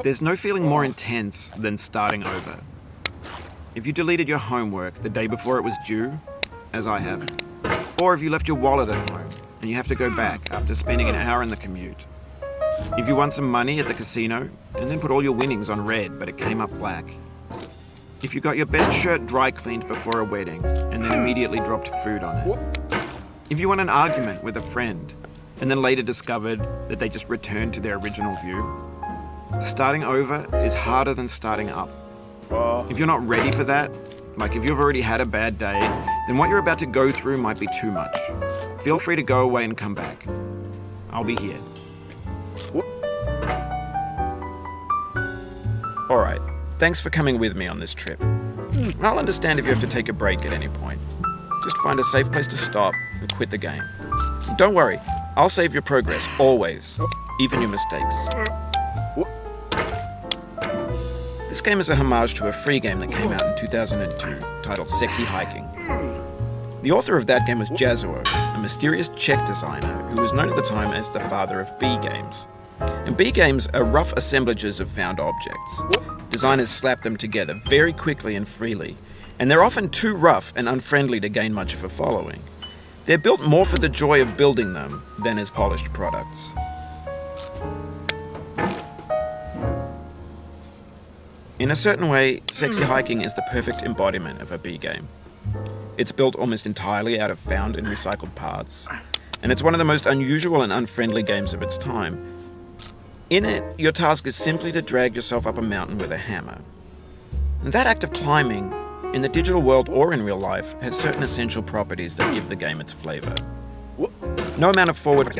There's no feeling more intense than starting over. If you deleted your homework the day before it was due, as I have, or if you left your wallet at home and you have to go back after spending an hour in the commute. If you won some money at the casino and then put all your winnings on red but it came up black. If you got your best shirt dry cleaned before a wedding and then immediately dropped food on it. If you won an argument with a friend and then later discovered that they just returned to their original view. Starting over is harder than starting up. If you're not ready for that, like if you've already had a bad day, then what you're about to go through might be too much. Feel free to go away and come back. I'll be here. Alright, thanks for coming with me on this trip. I'll understand if you have to take a break at any point. Just find a safe place to stop and quit the game. And don't worry, I'll save your progress, always, even your mistakes. This game is a homage to a free game that came out in 2002, titled Sexy Hiking. The author of that game was Jazuo, a mysterious Czech designer who was known at the time as the father of B games. And B games are rough assemblages of found objects. Designers slap them together very quickly and freely, and they're often too rough and unfriendly to gain much of a following. They're built more for the joy of building them than as polished products. In a certain way, Sexy Hiking is the perfect embodiment of a B game. It's built almost entirely out of found and recycled parts, and it's one of the most unusual and unfriendly games of its time. In it, your task is simply to drag yourself up a mountain with a hammer. And that act of climbing, in the digital world or in real life, has certain essential properties that give the game its flavor. No amount of forward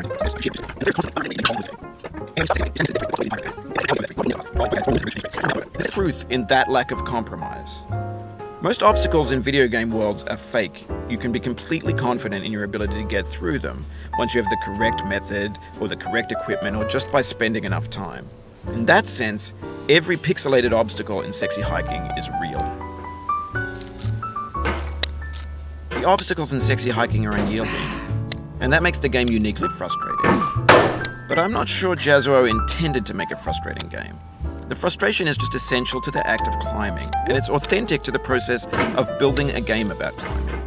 truth in that lack of compromise. Most obstacles in video game worlds are fake. You can be completely confident in your ability to get through them once you have the correct method or the correct equipment or just by spending enough time. In that sense, every pixelated obstacle in Sexy Hiking is real. The obstacles in Sexy Hiking are unyielding, and that makes the game uniquely frustrating. But I'm not sure Jazuo intended to make a frustrating game. The frustration is just essential to the act of climbing, and it's authentic to the process of building a game about climbing.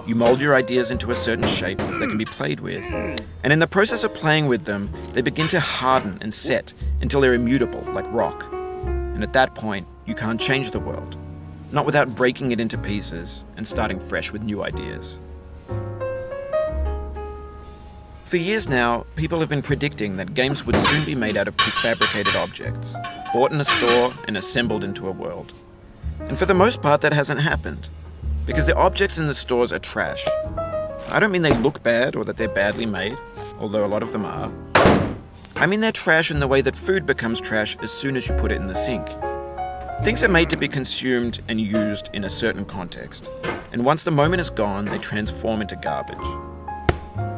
You mold your ideas into a certain shape that can be played with, and in the process of playing with them, they begin to harden and set until they're immutable, like rock. And at that point, you can't change the world. Not without breaking it into pieces and starting fresh with new ideas. For years now, people have been predicting that games would soon be made out of prefabricated objects, bought in a store and assembled into a world. And for the most part, that hasn't happened, because the objects in the stores are trash. I don't mean they look bad or that they're badly made, although a lot of them are. I mean they're trash in the way that food becomes trash as soon as you put it in the sink. Things are made to be consumed and used in a certain context, and once the moment is gone, they transform into garbage.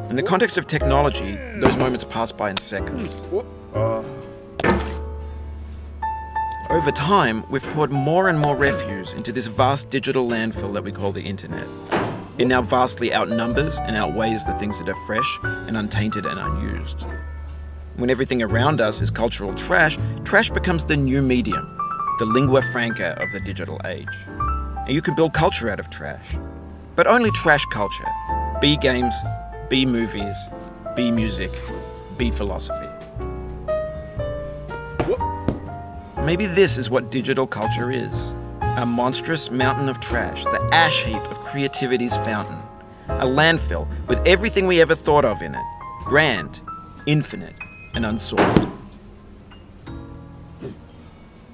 In the context of technology, those moments pass by in seconds. Over time, we've poured more and more refuse into this vast digital landfill that we call the internet. It now vastly outnumbers and outweighs the things that are fresh and untainted and unused. When everything around us is cultural trash, trash becomes the new medium, the lingua franca of the digital age. And you can build culture out of trash. But only trash culture. B games, B movies, B music, B philosophy. Maybe this is what digital culture is. A monstrous mountain of trash, the ash heap of creativity's fountain. A landfill with everything we ever thought of in it. Grand, infinite, and unsorted.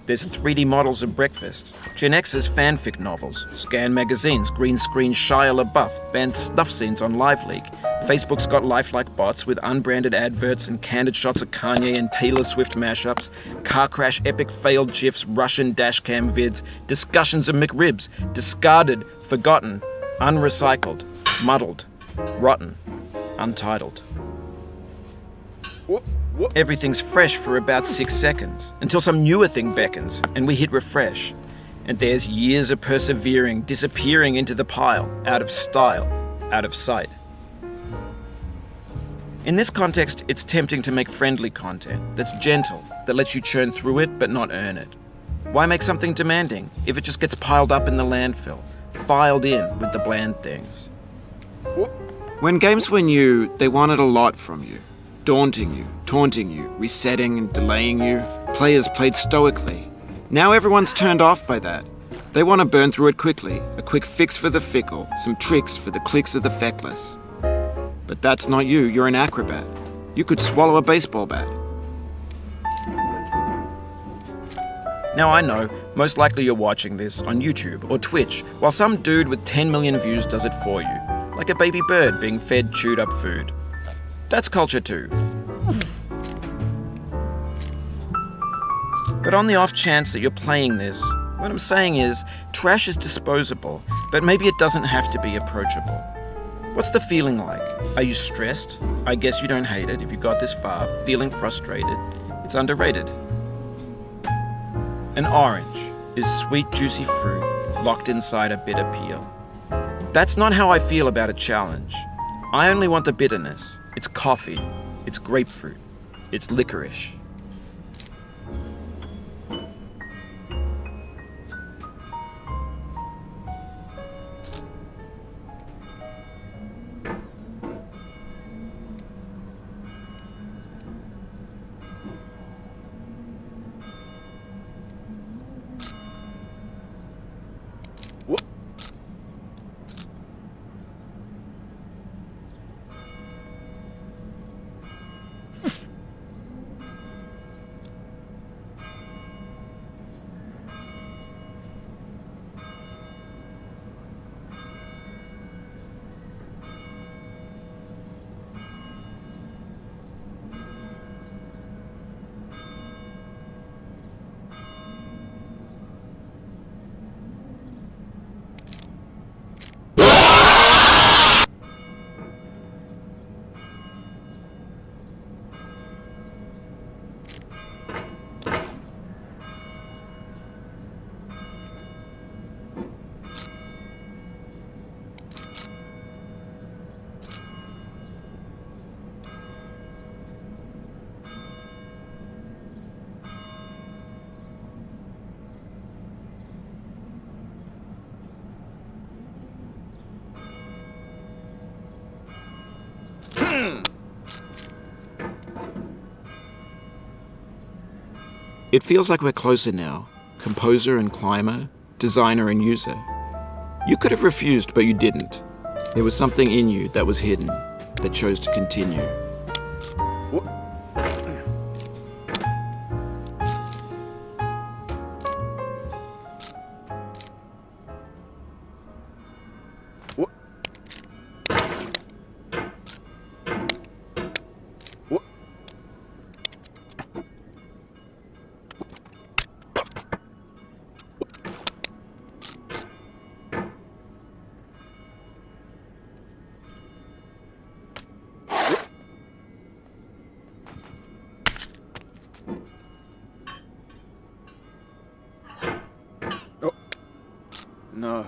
There's 3D models of breakfast, Gen X's fanfic novels, scan magazines, green screen Shia LaBeouf, banned snuff scenes on LiveLeak. Facebook's got lifelike bots with unbranded adverts and candid shots of Kanye and Taylor Swift mashups, car crash epic failed GIFs, Russian dashcam vids, discussions of McRibs, discarded, forgotten, unrecycled, muddled, rotten, untitled. Everything's fresh for about 6 seconds, until some newer thing beckons, and we hit refresh. And there's years of persevering disappearing into the pile, out of style, out of sight. In this context, it's tempting to make friendly content that's gentle, that lets you churn through it but not earn it. Why make something demanding if it just gets piled up in the landfill, filed in with the bland things? When games were new, they wanted a lot from you. Daunting you, taunting you, resetting and delaying you. Players played stoically. Now everyone's turned off by that. They want to burn through it quickly, a quick fix for the fickle, some tricks for the clicks of the feckless. But that's not you, you're an acrobat. You could swallow a baseball bat. Now I know, most likely you're watching this on YouTube or Twitch, while some dude with 10 million views does it for you, like a baby bird being fed chewed up food. That's culture too. But on the off chance that you're playing this, what I'm saying is, trash is disposable, but maybe it doesn't have to be approachable. What's the feeling like? Are you stressed? I guess you don't hate it if you got this far, feeling frustrated. It's underrated. An orange is sweet, juicy fruit locked inside a bitter peel. That's not how I feel about a challenge. I only want the bitterness. It's coffee. It's grapefruit. It's licorice. It feels like we're closer now, composer and climber, designer and user. You could have refused, but you didn't. There was something in you that was hidden, that chose to continue. No.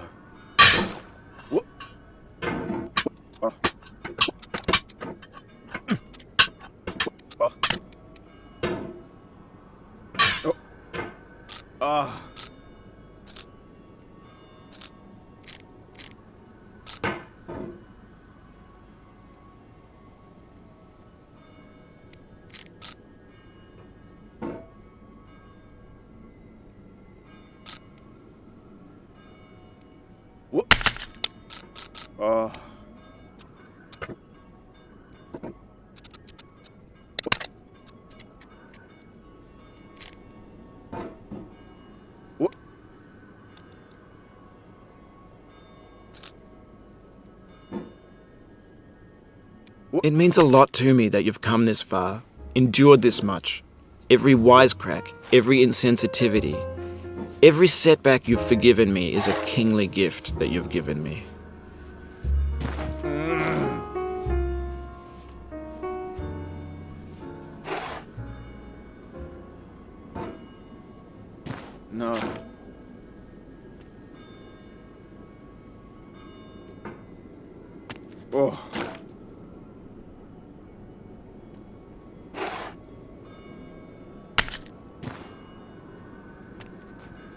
It means a lot to me that you've come this far, endured this much. Every wisecrack, every insensitivity, every setback you've forgiven me is a kingly gift that you've given me. No. Oh.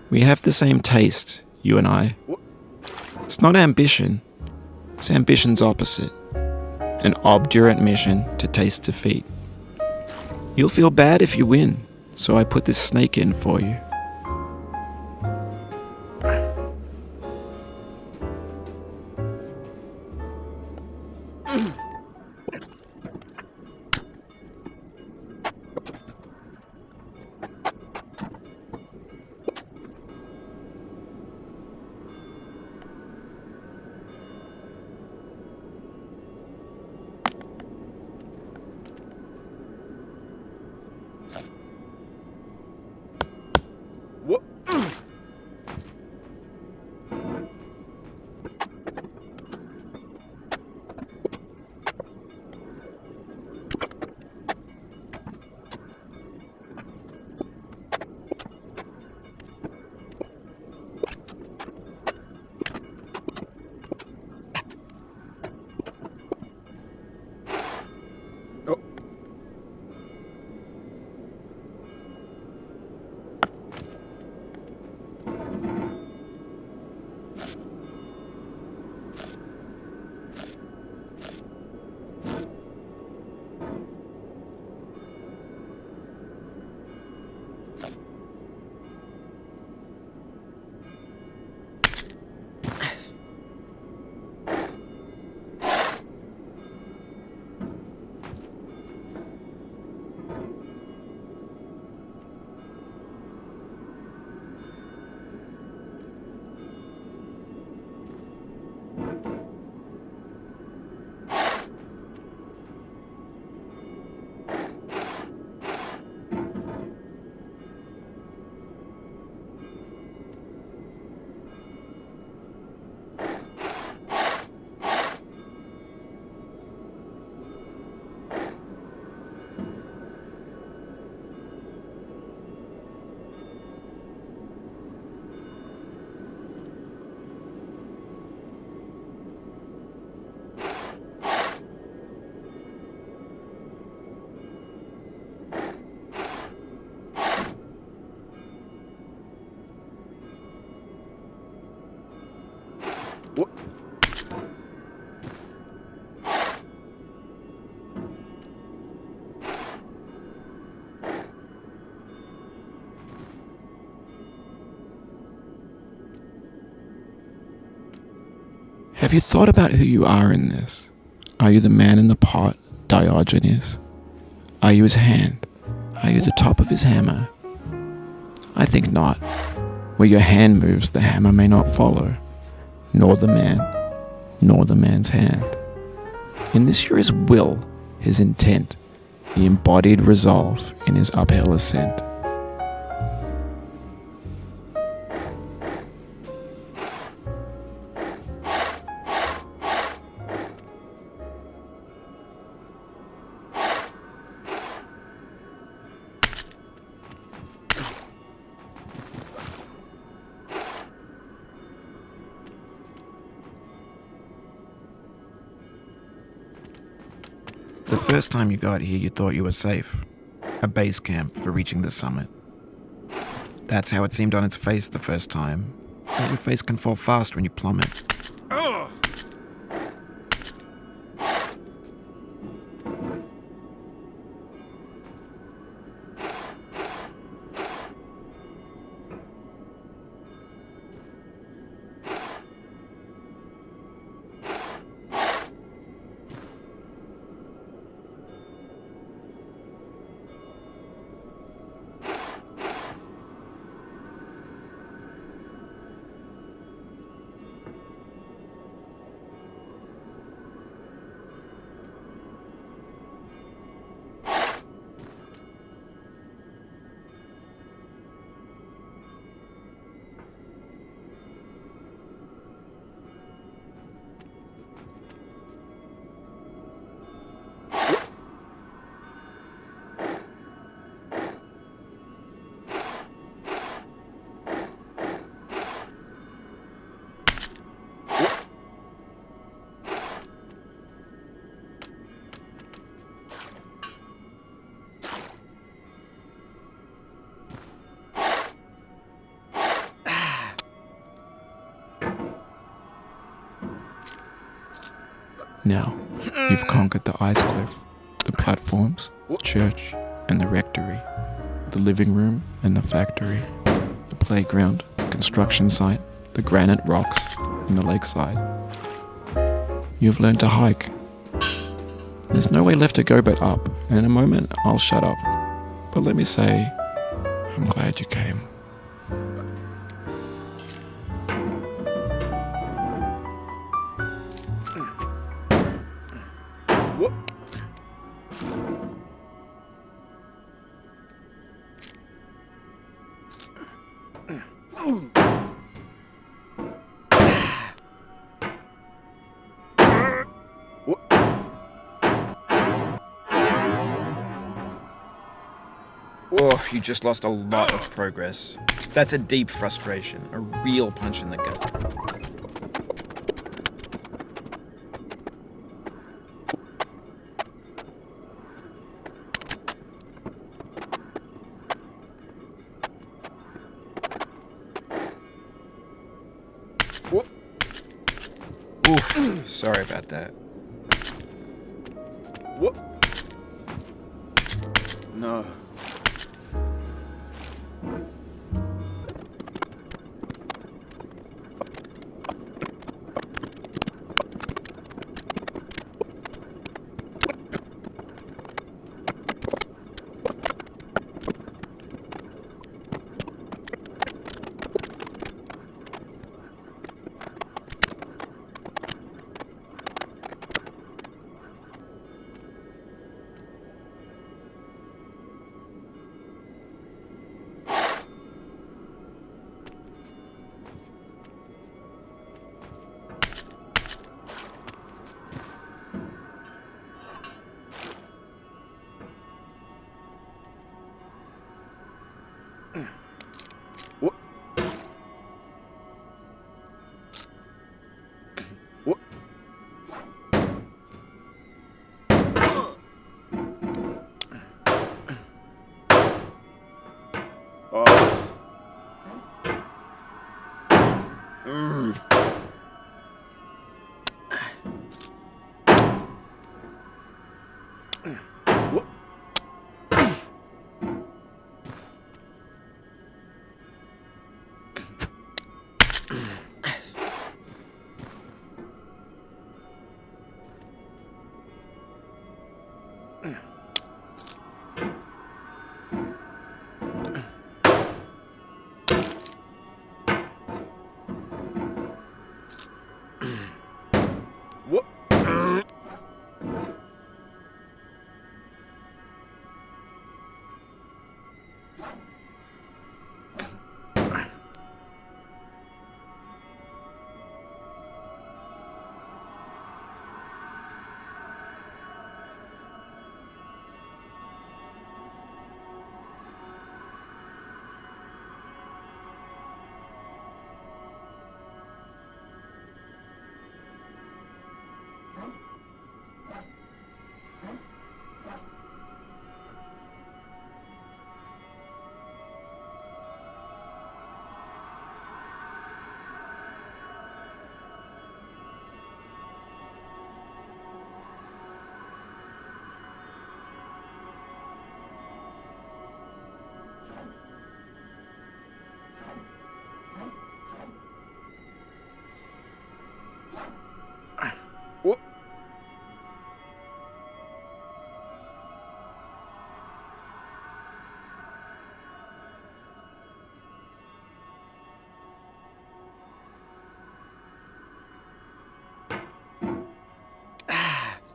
We have the same taste, you and I. It's not ambition. It's ambition's opposite. An obdurate mission to taste defeat. You'll feel bad if you win, so I put this snake in for you. What? Oh. What? Have you thought about who you are in this? Are you the man in the pot, Diogenes? Are you his hand? Are you the top of his hammer? I think not. Where your hand moves, the hammer may not follow, nor the man, nor the man's hand. In this you're his will, his intent, the embodied resolve in his uphill ascent. The first time you got here, you thought you were safe. A base camp for reaching the summit. That's how it seemed on its face the first time. But your face can fall fast when you plummet. Now, you've conquered the ice cliff, the platforms, the church, and the rectory, the living room and the factory, the playground, the construction site, the granite rocks, and the lakeside. You've learned to hike. There's no way left to go but up, and in a moment I'll shut up. But let me say, I'm glad you came. Oh, you just lost a lot of progress. That's a deep frustration, a real punch in the gut. Oof, sorry about that. No.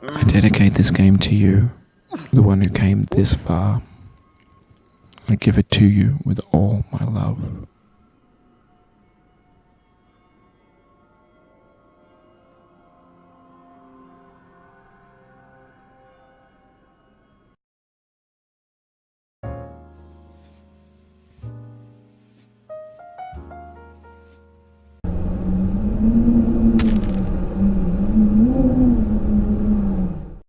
I dedicate this game to you, the one who came this far. I give it to you with all my love.